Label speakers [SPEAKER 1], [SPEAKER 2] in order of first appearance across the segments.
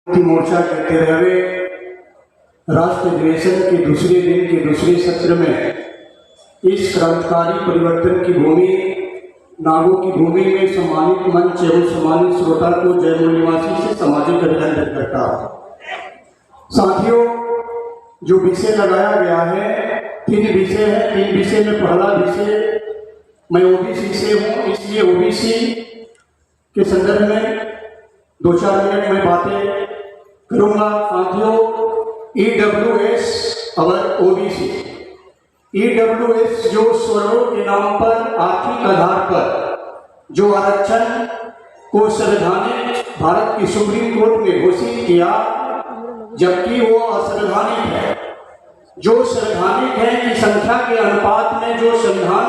[SPEAKER 1] मोर्चा के 13वें राष्ट्र अधिवेशन के दूसरे दिन के दूसरे सत्र में इस क्रांतिकारी परिवर्तन की भूमि नागों की भूमि में सम्मानित मंच एवं सम्मानित श्रोता को जयपुर निवासी से सामाजिक अभिनंदन करता हूँ। साथियों, जो विषय लगाया गया है 3 विषय है। 3 विषय में पहला विषय मैं ओबीसी से हूँ, इसलिए ओबीसी के संदर्भ में 2-4 मिनट में बातें करूंगा। साथियों, EWS और ओबीसी, EWS जो स्वर्णों के नाम पर आर्थिक आधार पर जो आरक्षण को संवैधानिक भारत की सुप्रीम कोर्ट ने घोषित किया, जबकि वो असंवैधानिक है। जो संवैधानिक है कि संख्या के अनुपात में जो संविधान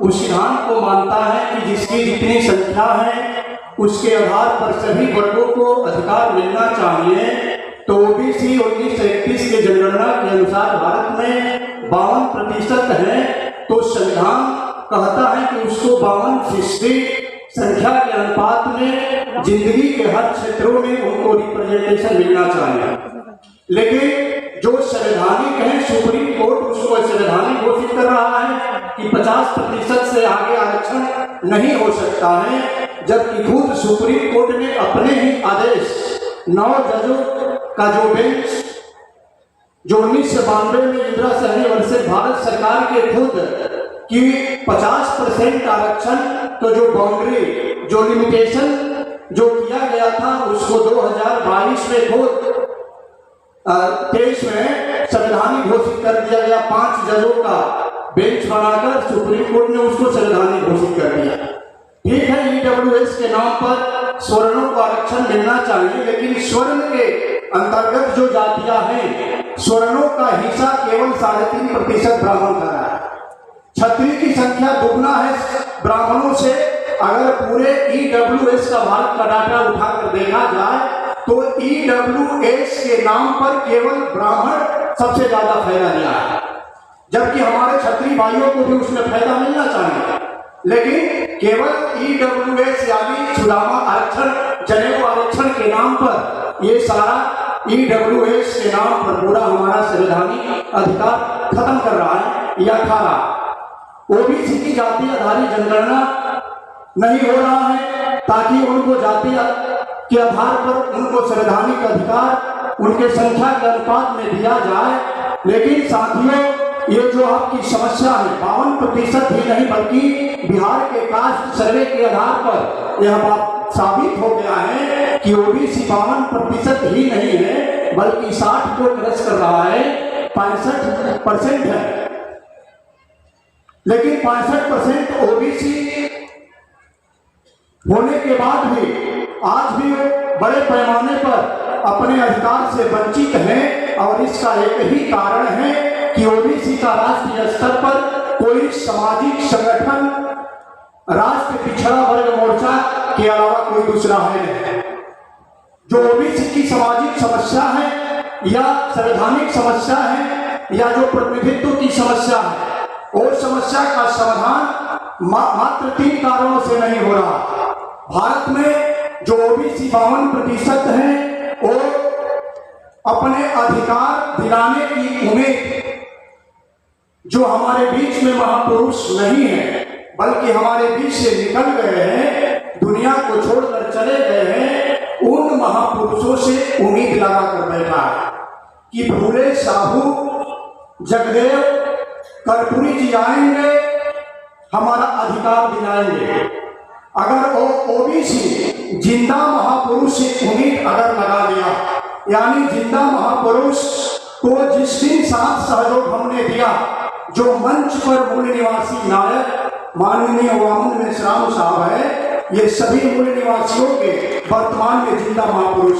[SPEAKER 1] उस सिद्धांत को मानता है कि जिसकी जितनी संख्या है उसके आधार पर सभी वर्गों को अधिकार मिलना चाहिए। तो ओबीसी 1931 के जनगणना के अनुसार भारत में 52% है, तो संविधान कहता है कि उसको 52% संख्या के अनुपात में जिंदगी के हर क्षेत्रों में उनको रिप्रेजेंटेशन मिलना चाहिए। लेकिन जो संवैधानिक है, सुप्रीम कोर्ट उसको संवैधानिक घोषित कर रहा है कि 50% से आगे आरक्षण नहीं हो सकता है, जबकि खुद सुप्रीम कोर्ट ने अपने ही आदेश 9 जजों का जो बेंच जो 1992 में इंदिरा सहनी वर्षित भारत सरकार के खुद कि 50% आरक्षण, तो जो बाउंड्री जो लिमिटेशन जो किया गया था उसको 2022 में खुद 23 में संवैधानिक घोषित कर दिया गया। 5 जजों का बेंच बनाकर सुप्रीम कोर्ट ने उसको संवैधानिक घोषित कर दिया। ठीक है, EWS के नाम पर स्वर्णों को आरक्षण मिलना चाहिए, लेकिन स्वर्ण के अंतर्गत जो जातियां हैं, स्वर्णों का हिस्सा केवल 3.5% ब्राह्मण का है। क्षत्रिय की संख्या दुगना है ब्राह्मणों से। अगर पूरे EWS का भारत का डाटा उठाकर देखा जाए तो EWS के नाम पर केवल ब्राह्मण सबसे ज्यादा फायदा लिया है, जबकि हमारे क्षत्रिय भाइयों को भी उसमें फायदा मिलना चाहिए। लेकिन केवल EWS यानी सुदामा आरक्षण, जनेऊ आरक्षण के नाम पर ये सारा EWS के नाम पर पूरा हमारा संवैधानिक अधिकार खत्म कर रहा है या खा रहा है। ओबीसी की जाति आधारित जनगणना नहीं हो रहा है ताकि उनको जाति के आधार पर उनको संवैधानिक अधिकार उनके संख्या के अनुपात में दिया जाए। लेकिन साथियों, ये जो आपकी समस्या है 52% ही नहीं बल्कि बिहार के कास्ट सर्वे के आधार पर यह बात साबित हो गया है कि ओबीसी 52% ही नहीं है बल्कि 60 को क्रॉस कर रहा है, 65% है। लेकिन 65% ओबीसी होने के बाद भी आज भी बड़े पैमाने पर अपने अधिकार से वंचित हैं, और इसका एक ही कारण है कि ओबीसी का राष्ट्रीय स्तर पर कोई सामाजिक संगठन राष्ट्र पिछड़ा वर्ग मोर्चा के अलावा कोई दूसरा है नहीं। जो ओबीसी की सामाजिक समस्या है या संवैधानिक समस्या है या जो प्रतिनिधित्व की समस्या है, और समस्या का समाधान मात्र 3 कारणों से नहीं हो रहा। भारत में जो ओबीसी 52% है वो अपने अधिकार दिलाने की उम्मीद जो हमारे बीच में महापुरुष नहीं है बल्कि हमारे बीच से निकल गए हैं, दुनिया को छोड़कर चले गए हैं, उन महापुरुषों से उम्मीद लगाकर बैठा है कि फूले साहू जगदेव कर्पूरी जी आएंगे, हमारा अधिकार दिलाएंगे। अगर वो ओबीसी जिंदा महापुरुष से उम्मीद अगर लगा लिया, यानी जिंदा महापुरुष को जिस दिन साथ सहयोग हमने दिया, जो मंच पर मूल निवासी नायक माननीय वामन मेश्राम साहब है, ये सभी मूल निवासियों के वर्तमान में जिंदा महापुरुष,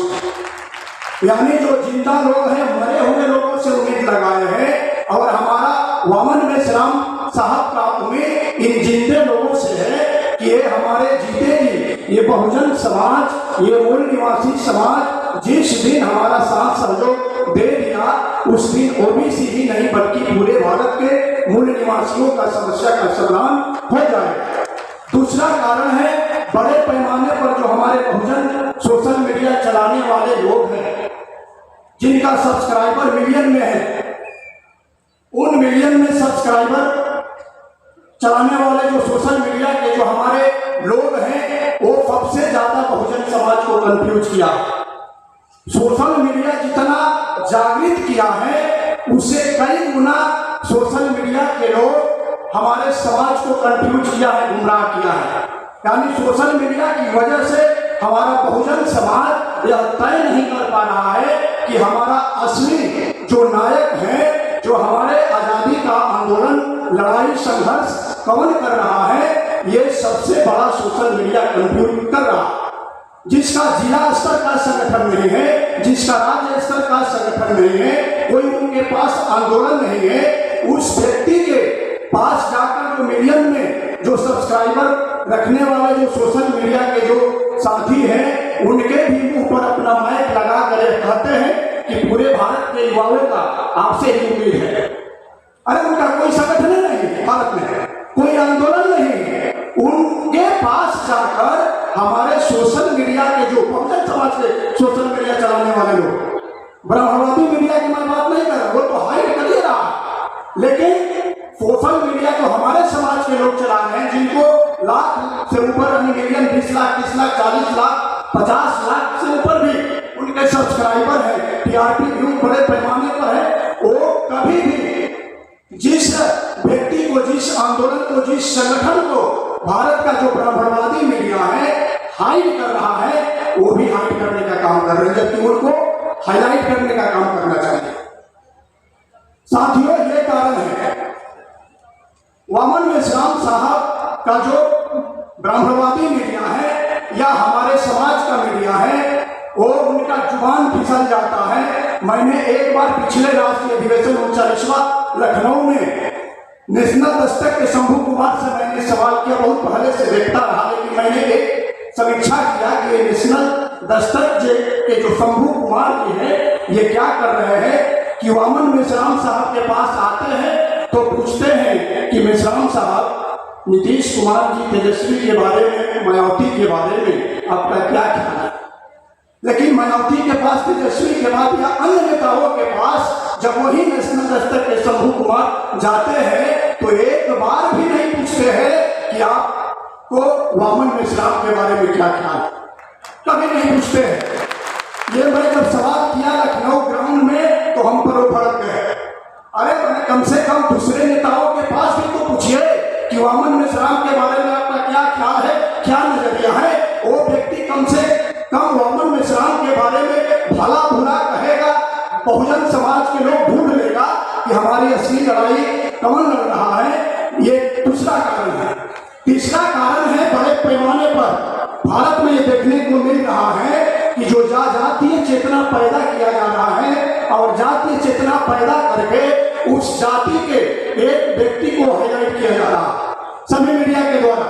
[SPEAKER 1] यानी जो जिंदा लोग हैं मरे हुए लोगों से उम्मीद लगाए हैं, और हमारा वामन मेश्राम साहब का उम्मीद इन जिंदे लोगों से है कि ये हमारे जीते ही ये बहुजन समाज, ये मूल निवासी समाज जिस दिन हमारा साथ सहयोग दे दिया, उस दिन ओबीसी ही नहीं बल्कि पूरे भारत के मूल निवासियों का समस्या का समाधान हो जाएगा। दूसरा कारण है बड़े पैमाने पर जो हमारे बहुजन सोशल मीडिया चलाने वाले लोग हैं, जिनका सब्सक्राइबर मिलियन में है, उन मिलियन में सब्सक्राइबर चलाने वाले जो सोशल मीडिया के जो हमारे लोग हैं, वो सबसे ज्यादा बहुजन समाज को कंफ्यूज किया। सोशल मीडिया जितना जागृत किया है, उससे कई गुना सोशल मीडिया के लोग हमारे समाज को कंफ्यूज किया है, गुमराह किया है। यानी सोशल मीडिया की वजह से हमारा बहुजन समाज यह तय नहीं कर पा रहा है कि हमारा असली जो नायक है, जो हमारे आजादी का आंदोलन, लड़ाई, संघर्ष कौन कर रहा है, ये सबसे बड़ा सोशल मीडिया कंफ्यूज कर रहा है। जिसका जिला स्तर का संगठन नहीं है, जिसका राज्य स्तर का संगठन नहीं है, कोई उनके पास आंदोलन नहीं है, उस व्यक्ति के पास जाकर जो मिलियन में जो सब्सक्राइबर रखने वाले जो सोशल मीडिया के जो साथी हैं, उनके भी मुंह पर अपना माइक लगा कर कहते हैं कि पूरे भारत के युवाओं का आपसे ही उम्मीद है। अरे उनका कोई संगठन नहीं, भारत में कोई आंदोलन नहीं, उनके पास जाकर हमारे सोशल मीडिया के जो बहुजन समाज के सोशल मीडिया चलाने वाले लोग, ब्राह्मणवादी मीडिया की मैं बात नहीं कर रहा, वो तो हाइड कर रहा, लेकिन सोशल मीडिया जो हमारे समाज के लोग चला रहे हैं, जिनको लाख से ऊपर, मिलियन, 20 लाख, 30 लाख, 40 लाख, 50 लाख से ऊपर भी उनके सब्सक्राइबर है, टीआरपी व्यू बड़े पैमाने पर है, वो कभी भी जिस व्यक्ति को, जिस आंदोलन को, जिस संगठन को भारत का जो ब्राह्मणवादी मीडिया है हाइड कर रहा है, वो भी हाइड करने का काम कर रहे हैं, जबकि उनको हाईलाइट करने का काम करना चाहिए। साथियों, ये कारण है वामन मेश्राम साहब का जो ब्राह्मणवादी मीडिया है या हमारे समाज का मीडिया है, वो उनका जुबान फिसल जाता है। मैंने एक बार पिछले राष्ट्रीय अधिवेशन 39वां लखनऊ में नेशनल दस्तक के शंभू कुमार से मैंने सवाल किया, बहुत पहले से देखता रहा, लेकिन मैंने एक समीक्षा किया कि ये नेशनल दस्तक के जो शंभू कुमार की है, ये क्या कर रहे हैं कि वामन मेश्राम साहब के पास आते हैं तो पूछते हैं कि मेश्राम साहब, नीतीश कुमार जी, तेजस्वी के बारे में, मायावती के बारे में आपका क्या ख्याल है? लेकिन मायावती के पास, तेजस्वी के बाद या अन्य नेताओं के पास जब वही नेशनल दस्तक के शंभू कुमार जाते हैं तो एक बार भी नहीं पूछते हैं कि आपको वामन मेश्राम के बारे में क्या ख्याल है, कभी नहीं पूछते हैं। ये मैं जब सवाल किया लखनऊ ग्राउंड में तो हम पर वो भड़क गए। अरे मैंने कम से कम दूसरे नेताओं के पास भी तो पूछिए कि वामन मेश्राम के बारे में आपका क्या ख्याल है, क्या नजरिया है। वो व्यक्ति कम से कम वामन मेश्राम के बारे में भला बुरा कहेगा, बहुजन समाज के लोग ढूंढ लेगा कि हमारी असली लड़ाई कौन लड़ रहा है। ये दूसरा कारण है। तीसरा कारण है, बड़े पैमाने पर भारत में ये देखने को मिल रहा है कि जो जातीय चेतना पैदा किया जा रहा है और जातीय चेतना पैदा करके उस जाति के एक व्यक्ति को हाईलाइट किया जा रहा है सभी मीडिया के द्वारा,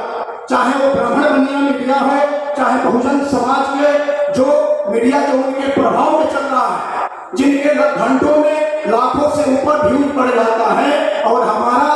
[SPEAKER 1] चाहे वो ब्राह्मण बनिया मीडिया हो, चाहे बहुजन समाज के जो मीडिया जो उनके प्रभाव में चल रहा है, जिनके घंटों में लाखों से ऊपर व्यूज बढ़ जाता है, और हमारा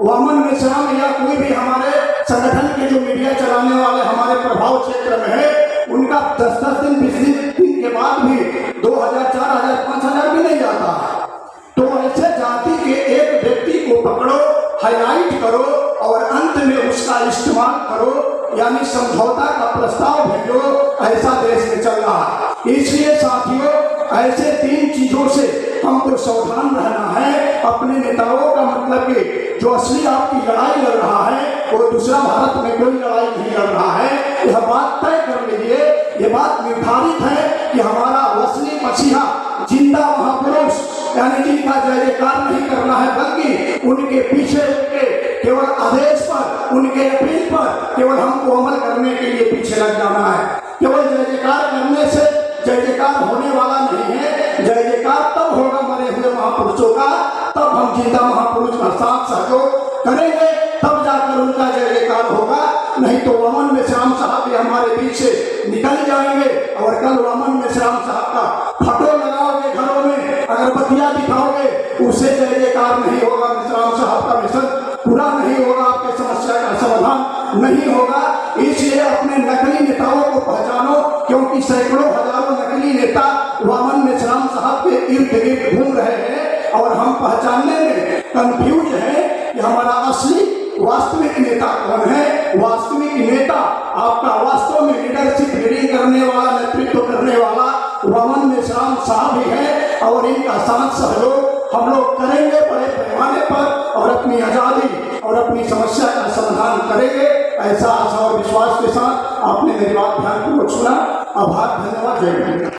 [SPEAKER 1] वामन मेश्राम या कोई भी हमारे संगठन के जो मीडिया चलाने वाले हमारे प्रभाव क्षेत्र में है, उनका 10-10 दिन 20 दिन के बाद भी 2000, 4000, 5000 भी नहीं जाता है। तो ऐसे जाति के एक व्यक्ति को पकड़ो, हाईलाइट करो और अंत में उसका इस्तेमाल करो, यानी समझौता का प्रस्ताव भेजो, ऐसा देश में चल रहा है। इसलिए साथियों, ऐसे 3 चीजों से हमको सावधान रहना है। अपने नेताओं का मतलब कि जो असली आपकी लड़ाई लड़ रहा है वो दूसरा भारत में कोई लड़ाई नहीं लड़ रहा है, यह बात तय कर लीजिए। ये बात निर्धारित है कि हमारा असली मसीहा, जिंदा महापुरुष, यानी जिनका जय जयकार नहीं करना है, बल्कि उनके पीछे उनके केवल आदेश पर, उनके अपील पर केवल हमको अमल करने के लिए पीछे लग जाना है। केवल जय जयकार करने से जय जयकार होने वाला नहीं है। जय जयकार तब होगा मरे हुए महापुरुषों का, तब हम जिंदा महापुरुष का साथ सहयोग करेंगे, तब जाकर उनका जय जयकार होगा। नहीं तो वामन मेश्राम साहब भी हमारे बीच से निकल जाएंगे, और कल वामन मेश्राम साहब का फोटो लगाओगे घरों में, अगरबत्तियां दिखाओगे, उससे जय जयकार नहीं होगा, मेश्राम साहब का मिशन पूरा नहीं होगा, आपके समस्या का समाधान नहीं होगा। इसलिए अपने नकली नेताओं को पहचानो, क्योंकि सैकड़ों हजारों नकली नेता वामन मेश्राम साहब के इर्द गिर्द घूम रहे हैं और हम पहचानने में कंफ्यूज हैं कि हमारा असली वास्तविक नेता कौन है। वास्तविक नेता आपका वास्तव में लीडरशिप लीडिंग करने वाला, नेतृत्व करने वाला वामन मेश्राम साहब ही है और इनका साथ सहयोग हम लोग करेंगे बड़े पैमाने पर और अपनी आज़ादी और अपनी समस्या का समाधान करेंगे। ऐसा आशा और विश्वास के साथ आपने मेरी बात ध्यानपूर्वक सुना। आभार, धन्यवाद, जय हिंद।